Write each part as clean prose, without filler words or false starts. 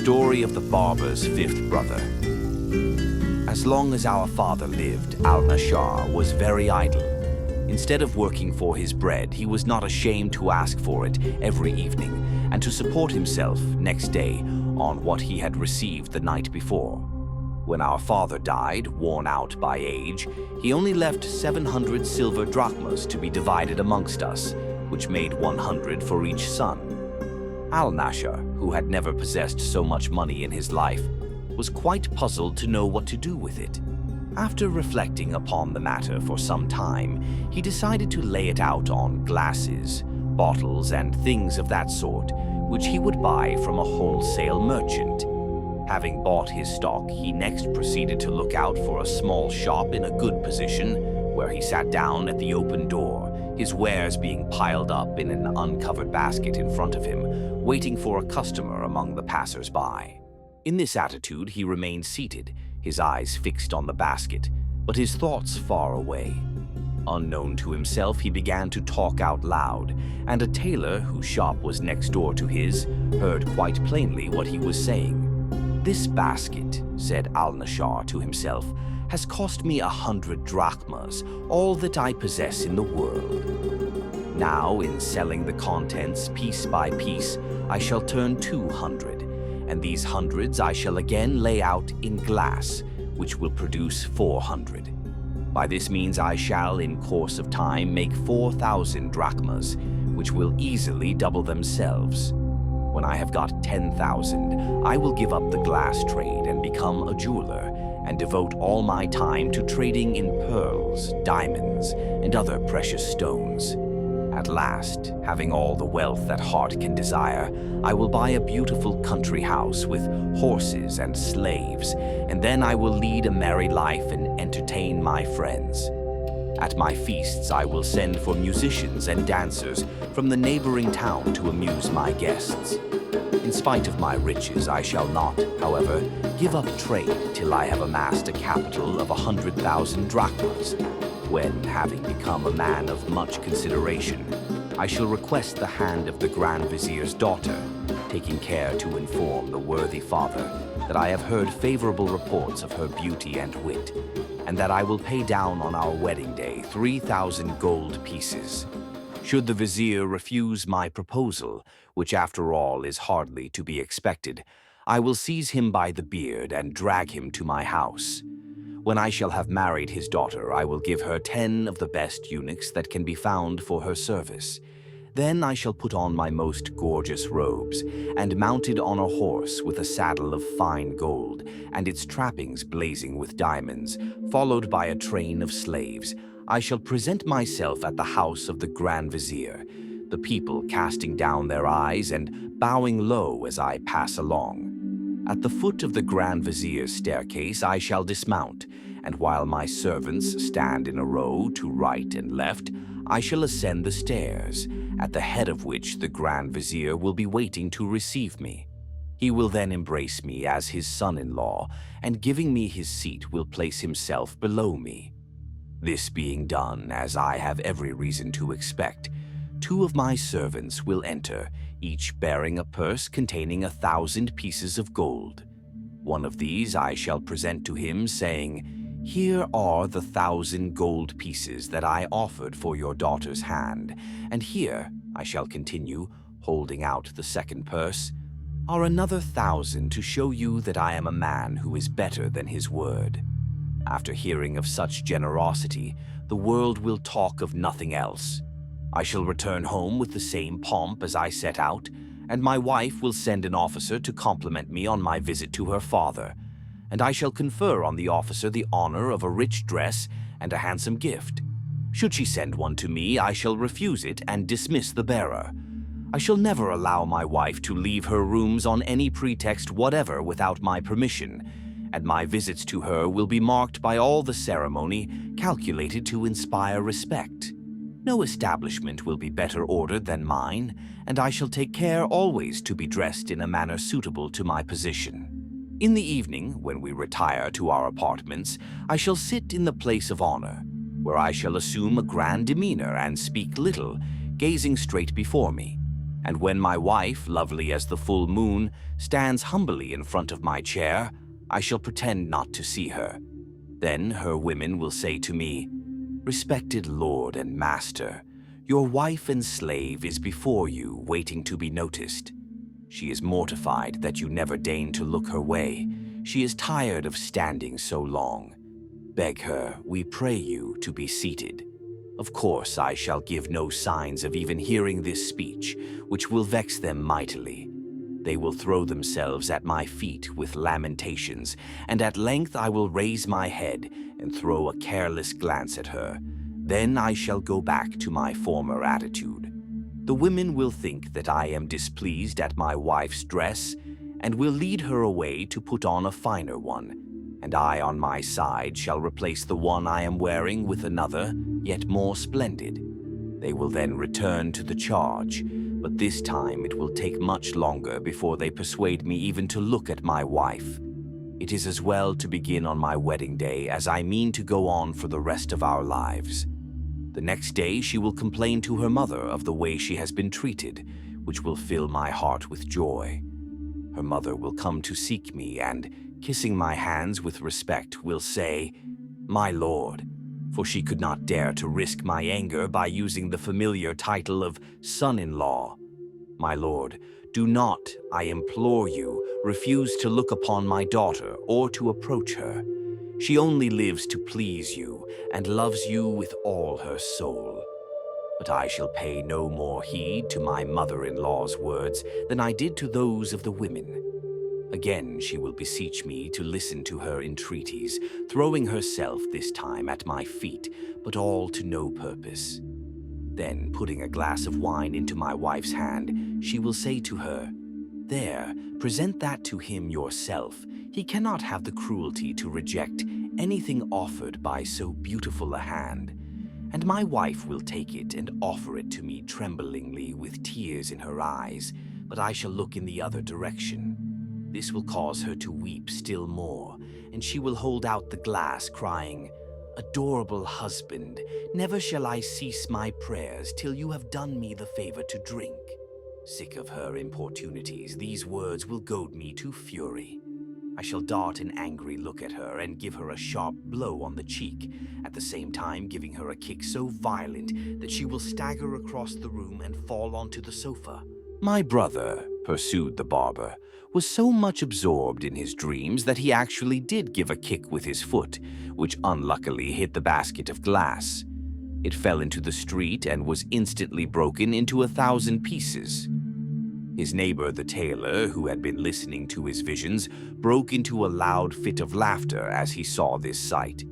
story of the barber's fifth brother. As long as our father lived, Al-Nashar was very idle. Instead of working for his bread, he was not ashamed to ask for it every evening and to support himself next day on what he had received the night before. When our father died, worn out by age, he only left 700 silver drachmas to be divided amongst us, which made 100 for each son. Al-Nashar, who had never possessed so much money in his life, was quite puzzled to know what to do with it. After reflecting upon the matter for some time, he decided to lay it out on glasses, bottles, and things of that sort, which he would buy from a wholesale merchant. Having bought his stock, he next proceeded to look out for a small shop in a good position, where he sat down at the open door, his wares being piled up in an uncovered basket in front of him, waiting for a customer among the passers-by. In this attitude, he remained seated, his eyes fixed on the basket, but his thoughts far away. Unknown to himself, he began to talk out loud, and a tailor, whose shop was next door to his, heard quite plainly what he was saying. "This basket," said Al-Nashar to himself, "has cost me 100 drachmas, all that I possess in the world. Now, in selling the contents piece by piece, I shall turn 200, and these hundreds I shall again lay out in glass, which will produce 400. By this means I shall, in course of time, make 4,000 drachmas, which will easily double themselves. When I have got 10,000, I will give up the glass trade and become a jeweler, and devote all my time to trading in pearls, diamonds, and other precious stones. At last, having all the wealth that heart can desire, I will buy a beautiful country house with horses and slaves, and then I will lead a merry life and entertain my friends. At my feasts I will send for musicians and dancers from the neighboring town to amuse my guests. In spite of my riches, I shall not, however, give up trade till I have amassed a capital of 100,000 drachmas, when, having become a man of much consideration, I shall request the hand of the Grand Vizier's daughter, taking care to inform the worthy father that I have heard favorable reports of her beauty and wit, and that I will pay down on our wedding day 3,000 gold pieces. Should the vizier refuse my proposal, which after all is hardly to be expected, I will seize him by the beard and drag him to my house. When I shall have married his daughter, I will give her 10 of the best eunuchs that can be found for her service. Then I shall put on my most gorgeous robes, and mounted on a horse with a saddle of fine gold, and its trappings blazing with diamonds, followed by a train of slaves, I shall present myself at the house of the Grand Vizier, the people casting down their eyes and bowing low as I pass along. At the foot of the Grand Vizier's staircase I shall dismount, and while my servants stand in a row to right and left, I shall ascend the stairs, at the head of which the Grand Vizier will be waiting to receive me. He will then embrace me as his son-in-law, and giving me his seat will place himself below me. This being done, as I have every reason to expect, 2 of my servants will enter, each bearing a purse containing 1,000 pieces of gold. One of these I shall present to him, saying, "Here are the 1,000 gold pieces that I offered for your daughter's hand, and here," I shall continue, holding out the second purse, "are another 1,000 to show you that I am a man who is better than his word." After hearing of such generosity, the world will talk of nothing else. I shall return home with the same pomp as I set out, and my wife will send an officer to compliment me on my visit to her father, and I shall confer on the officer the honor of a rich dress and a handsome gift. Should she send one to me, I shall refuse it and dismiss the bearer. I shall never allow my wife to leave her rooms on any pretext whatever without my permission, and my visits to her will be marked by all the ceremony calculated to inspire respect. No establishment will be better ordered than mine, and I shall take care always to be dressed in a manner suitable to my position. In the evening, when we retire to our apartments, I shall sit in the place of honor, where I shall assume a grand demeanor and speak little, gazing straight before me. And when my wife, lovely as the full moon, stands humbly in front of my chair, I shall pretend not to see her. Then her women will say to me, 'Respected lord and master, your wife and slave is before you, waiting to be noticed. She is mortified that you never deign to look her way. She is tired of standing so long. Beg her, we pray you, to be seated.' Of course, I shall give no signs of even hearing this speech, which will vex them mightily. They will throw themselves at my feet with lamentations, and at length I will raise my head and throw a careless glance at her. Then I shall go back to my former attitude. The women will think that I am displeased at my wife's dress, and will lead her away to put on a finer one, and I on my side shall replace the one I am wearing with another, yet more splendid. They will then return to the charge, but this time it will take much longer before they persuade me even to look at my wife. It is as well to begin on my wedding day, as I mean to go on for the rest of our lives. The next day she will complain to her mother of the way she has been treated, which will fill my heart with joy. Her mother will come to seek me and, kissing my hands with respect, will say, 'My lord,' for she could not dare to risk my anger by using the familiar title of son-in-law. 'My lord, do not, I implore you, refuse to look upon my daughter or to approach her. She only lives to please you and loves you with all her soul.' But I shall pay no more heed to my mother-in-law's words than I did to those of the women. Again she will beseech me to listen to her entreaties, throwing herself this time at my feet, but all to no purpose. Then, putting a glass of wine into my wife's hand, she will say to her, 'There, present that to him yourself. He cannot have the cruelty to reject anything offered by so beautiful a hand.' And my wife will take it and offer it to me tremblingly with tears in her eyes, but I shall look in the other direction. This will cause her to weep still more, and she will hold out the glass, crying, 'Adorable husband, never shall I cease my prayers till you have done me the favor to drink.' Sick of her importunities, these words will goad me to fury. I shall dart an angry look at her and give her a sharp blow on the cheek, at the same time giving her a kick so violent that she will stagger across the room and fall onto the sofa. My brother," pursued the barber, "was so much absorbed in his dreams that he actually did give a kick with his foot, which unluckily hit the basket of glass. It fell into the street and was instantly broken into 1,000 pieces. His neighbor, the tailor, who had been listening to his visions, broke into a loud fit of laughter as he saw this sight.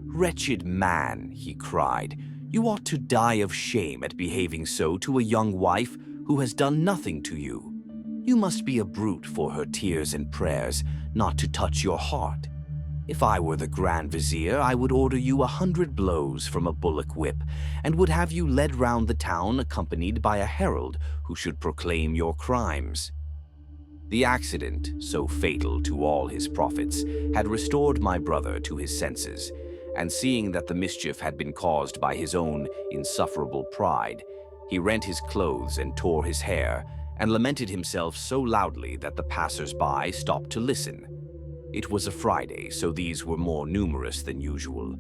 'Wretched man,' he cried, 'you ought to die of shame at behaving so to a young wife who has done nothing to you. You must be a brute for her tears and prayers, not to touch your heart. If I were the Grand Vizier, I would order you 100 blows from a bullock whip, and would have you led round the town accompanied by a herald who should proclaim your crimes.' The accident, so fatal to all his profits, had restored my brother to his senses, and seeing that the mischief had been caused by his own insufferable pride, he rent his clothes and tore his hair, and lamented himself so loudly that the passers-by stopped to listen. It was a Friday, so these were more numerous than usual.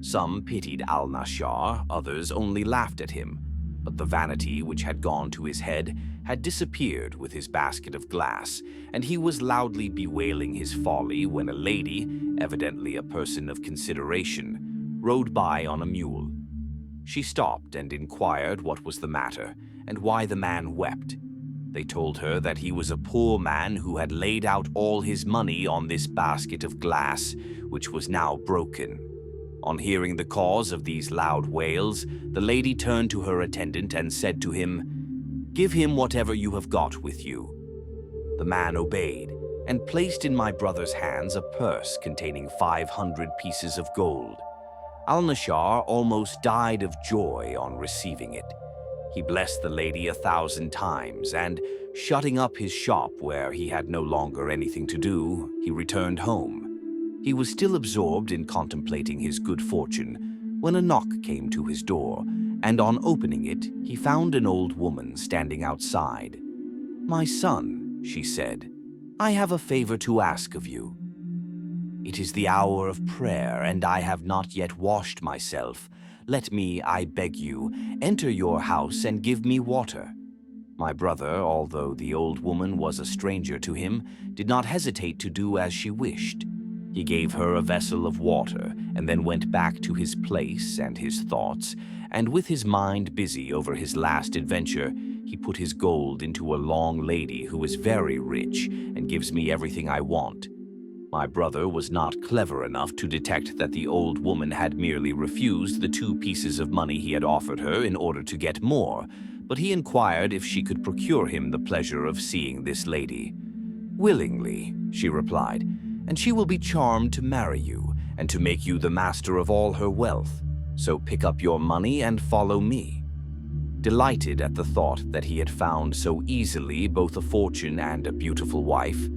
Some pitied Al-Nashar, others only laughed at him, but the vanity which had gone to his head had disappeared with his basket of glass, and he was loudly bewailing his folly when a lady, evidently a person of consideration, rode by on a mule. She stopped and inquired what was the matter, and why the man wept. They told her that he was a poor man who had laid out all his money on this basket of glass, which was now broken. On hearing the cause of these loud wails, the lady turned to her attendant and said to him, 'Give him whatever you have got with you.' The man obeyed, and placed in my brother's hands a purse containing 500 pieces of gold. Al-Nashar almost died of joy on receiving it. He blessed the lady 1,000 times, and, shutting up his shop where he had no longer anything to do, he returned home. He was still absorbed in contemplating his good fortune when a knock came to his door, and on opening it, he found an old woman standing outside. "My son," she said, "I have a favor to ask of you. It is the hour of prayer, and I have not yet washed myself. Let me, I beg you, enter your house and give me water." My brother, although the old woman was a stranger to him, did not hesitate to do as she wished. He gave her a vessel of water and then went back to his place and his thoughts, and with his mind busy over his last adventure, he put his gold into a long lady who is very rich and gives me everything I want. My brother was not clever enough to detect that the old woman had merely refused the 2 pieces of money he had offered her in order to get more, but he inquired if she could procure him the pleasure of seeing this lady. "Willingly," she replied, "and she will be charmed to marry you and to make you the master of all her wealth. So pick up your money and follow me." Delighted at the thought that he had found so easily both a fortune and a beautiful wife,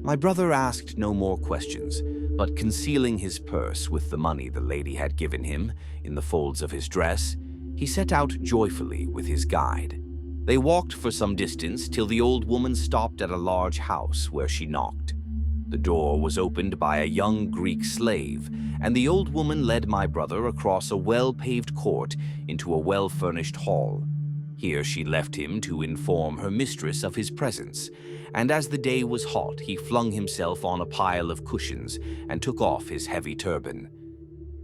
my brother asked no more questions, but concealing his purse with the money the lady had given him in the folds of his dress, he set out joyfully with his guide. They walked for some distance till the old woman stopped at a large house where she knocked. The door was opened by a young Greek slave, and the old woman led my brother across a well-paved court into a well-furnished hall. Here she left him to inform her mistress of his presence, and as the day was hot, he flung himself on a pile of cushions and took off his heavy turban.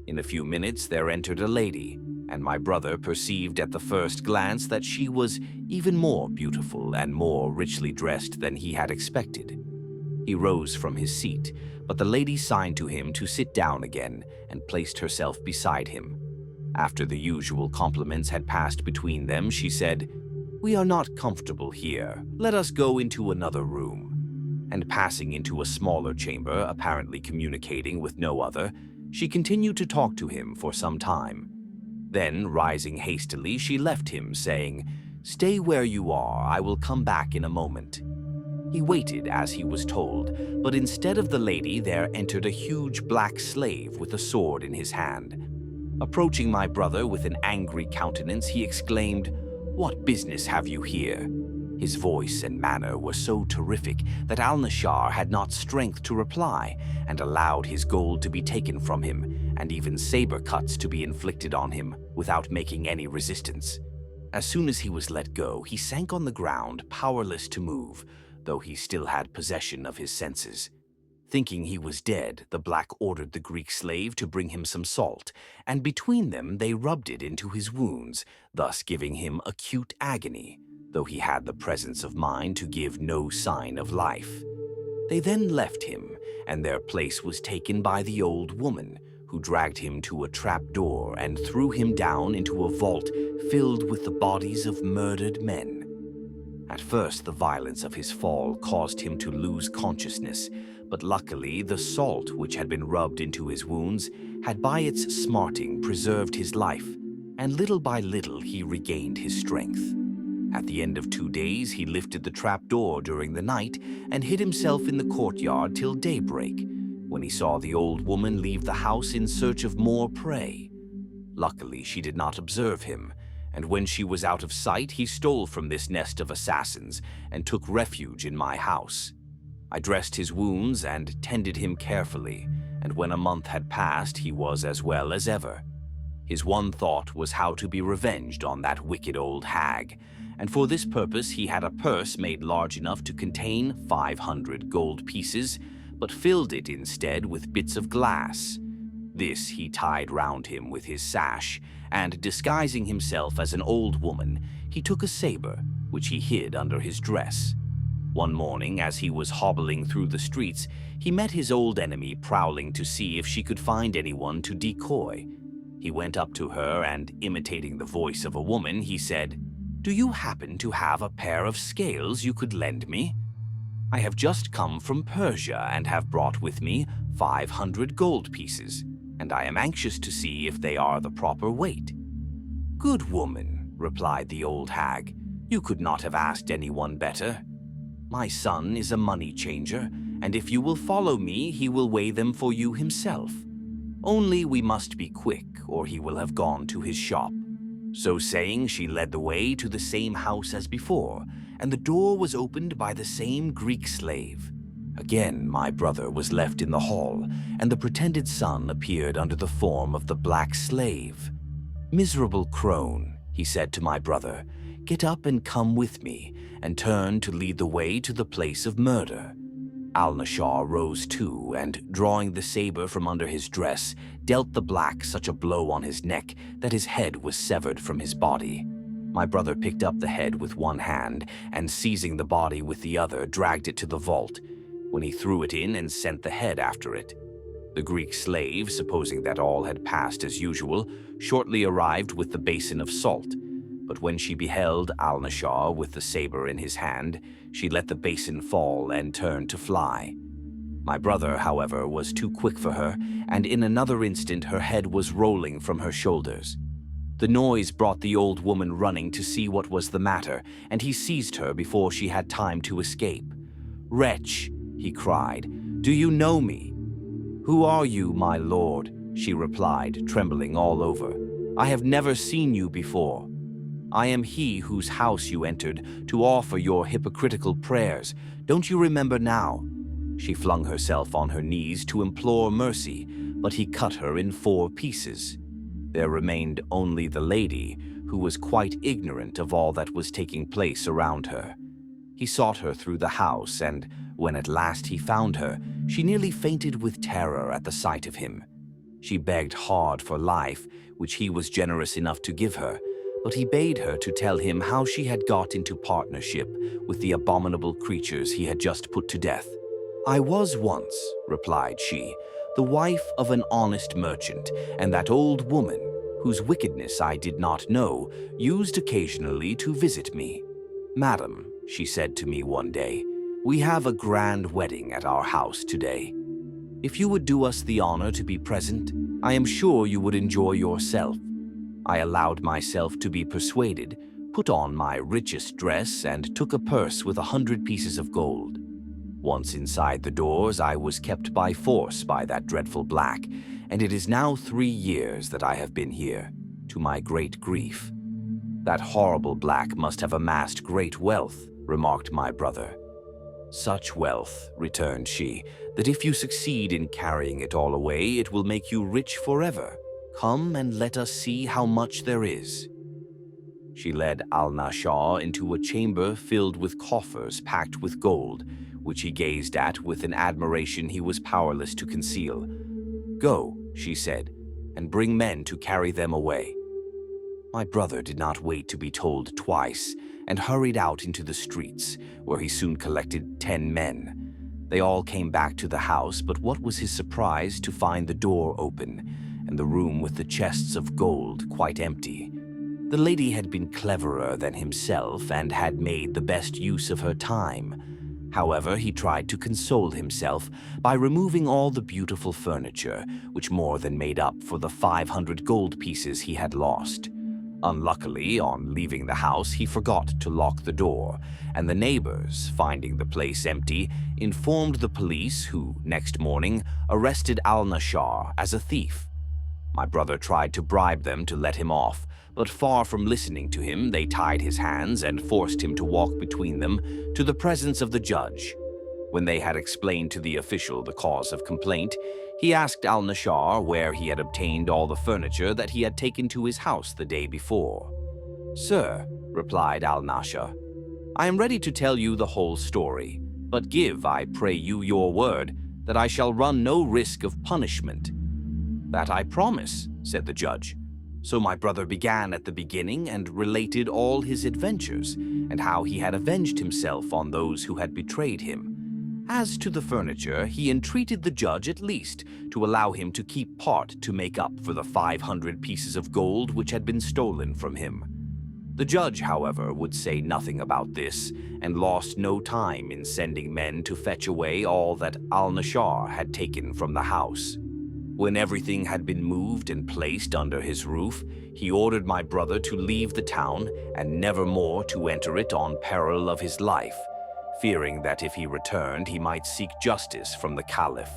In a few minutes there entered a lady, and my brother perceived at the first glance that she was even more beautiful and more richly dressed than he had expected. He rose from his seat, but the lady signed to him to sit down again and placed herself beside him. After the usual compliments had passed between them, she said, "We are not comfortable here. Let us go into another room." And passing into a smaller chamber, apparently communicating with no other, she continued to talk to him for some time. Then, rising hastily, she left him, saying, "Stay where you are, I will come back in a moment." He waited as he was told, but instead of the lady there entered a huge black slave with a sword in his hand. Approaching my brother with an angry countenance, he exclaimed, "What business have you here?" His voice and manner were so terrific that Al-Nashar had not strength to reply, and allowed his gold to be taken from him, and even saber cuts to be inflicted on him, without making any resistance. As soon as he was let go, he sank on the ground, powerless to move, though he still had possession of his senses. Thinking he was dead, the black ordered the Greek slave to bring him some salt, and between them they rubbed it into his wounds, thus giving him acute agony, though he had the presence of mind to give no sign of life. They then left him, and their place was taken by the old woman, who dragged him to a trapdoor and threw him down into a vault filled with the bodies of murdered men. At first, the violence of his fall caused him to lose consciousness, but luckily the salt which had been rubbed into his wounds had by its smarting preserved his life, and little by little he regained his strength. At the end of 2 days, he lifted the trapdoor during the night and hid himself in the courtyard till daybreak, when he saw the old woman leave the house in search of more prey. Luckily, she did not observe him, and when she was out of sight, he stole from this nest of assassins and took refuge in my house. I dressed his wounds and tended him carefully, and when a month had passed, he was as well as ever. His one thought was how to be revenged on that wicked old hag, and for this purpose he had a purse made large enough to contain 500 gold pieces, but filled it instead with bits of glass. This he tied round him with his sash, and disguising himself as an old woman, he took a saber, which he hid under his dress. One morning, as he was hobbling through the streets, he met his old enemy prowling to see if she could find anyone to decoy. He went up to her and, imitating the voice of a woman, he said, "Do you happen to have a pair of scales you could lend me? I have just come from Persia and have brought with me 500 gold pieces, and I am anxious to see if they are the proper weight." "Good woman," replied the old hag, "you could not have asked anyone better. My son is a money changer, and if you will follow me, he will weigh them for you himself. Only we must be quick, or he will have gone to his shop." So saying, she led the way to the same house as before, and the door was opened by the same Greek slave. Again, my brother was left in the hall, and the pretended son appeared under the form of the black slave. "Miserable crone," he said to my brother, "get up and come with me," and turned to lead the way to the place of murder. Al-Nashar rose too, and, drawing the saber from under his dress, dealt the black such a blow on his neck that his head was severed from his body. My brother picked up the head with one hand, and seizing the body with the other, dragged it to the vault, when he threw it in and sent the head after it. The Greek slave, supposing that all had passed as usual, shortly arrived with the basin of salt. But when she beheld Al-Nashar with the saber in his hand, she let the basin fall and turned to fly. My brother, however, was too quick for her, and in another instant her head was rolling from her shoulders. The noise brought the old woman running to see what was the matter, and he seized her before she had time to escape. "Wretch," he cried, "do you know me?" "Who are you, my lord?" she replied, trembling all over. "I have never seen you before." "I am he whose house you entered to offer your hypocritical prayers. Don't you remember now?" She flung herself on her knees to implore mercy, but he cut her in 4 pieces. There remained only the lady, who was quite ignorant of all that was taking place around her. He sought her through the house, and when at last he found her, she nearly fainted with terror at the sight of him. She begged hard for life, which he was generous enough to give her, but he bade her to tell him how she had got into partnership with the abominable creatures he had just put to death. "I was once," replied she, "the wife of an honest merchant, and that old woman, whose wickedness I did not know, used occasionally to visit me. 'Madam,' she said to me one day, 'we have a grand wedding at our house today. If you would do us the honor to be present, I am sure you would enjoy yourself.' I allowed myself to be persuaded, put on my richest dress, and took a purse with 100 pieces of gold. Once inside the doors, I was kept by force by that dreadful black, and it is now 3 years that I have been here, to my great grief." "That horrible black must have amassed great wealth," remarked my brother. "Such wealth," returned she, "that if you succeed in carrying it all away, it will make you rich forever. Come and let us see how much there is." She led Al-Nashar into a chamber filled with coffers packed with gold, which he gazed at with an admiration he was powerless to conceal. "Go," she said, "and bring men to carry them away." My brother did not wait to be told twice, and hurried out into the streets, where he soon collected 10 men. They all came back to the house, but what was his surprise to find the door open, and the room with the chests of gold quite empty. The lady had been cleverer than himself, and had made the best use of her time. However, he tried to console himself by removing all the beautiful furniture, which more than made up for the 500 gold pieces he had lost. Unluckily, on leaving the house, he forgot to lock the door, and the neighbors, finding the place empty, informed the police, who, next morning, arrested Al-Nashar as a thief. My brother tried to bribe them to let him off, but far from listening to him, they tied his hands and forced him to walk between them to the presence of the judge. When they had explained to the official the cause of complaint, he asked Al-Nashar where he had obtained all the furniture that he had taken to his house the day before. "Sir," replied Al-Nashar, "I am ready to tell you the whole story, but give, I pray you, your word that I shall run no risk of punishment." "That I promise," said the judge. So my brother began at the beginning and related all his adventures, and how he had avenged himself on those who had betrayed him. As to the furniture, he entreated the judge at least to allow him to keep part to make up for the 500 pieces of gold which had been stolen from him. The judge, however, would say nothing about this, and lost no time in sending men to fetch away all that Al-Nashar had taken from the house. When everything had been moved and placed under his roof, he ordered my brother to leave the town and never more to enter it on peril of his life, fearing that if he returned he might seek justice from the Caliph.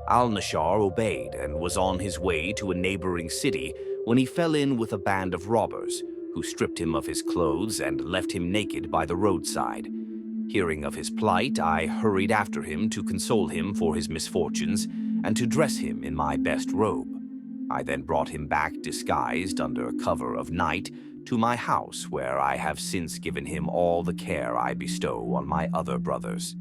Al-Nashar obeyed and was on his way to a neighboring city when he fell in with a band of robbers who stripped him of his clothes and left him naked by the roadside. Hearing of his plight, I hurried after him to console him for his misfortunes and to dress him in my best robe. I then brought him back disguised under cover of night to my house, where I have since given him all the care I bestow on my other brothers.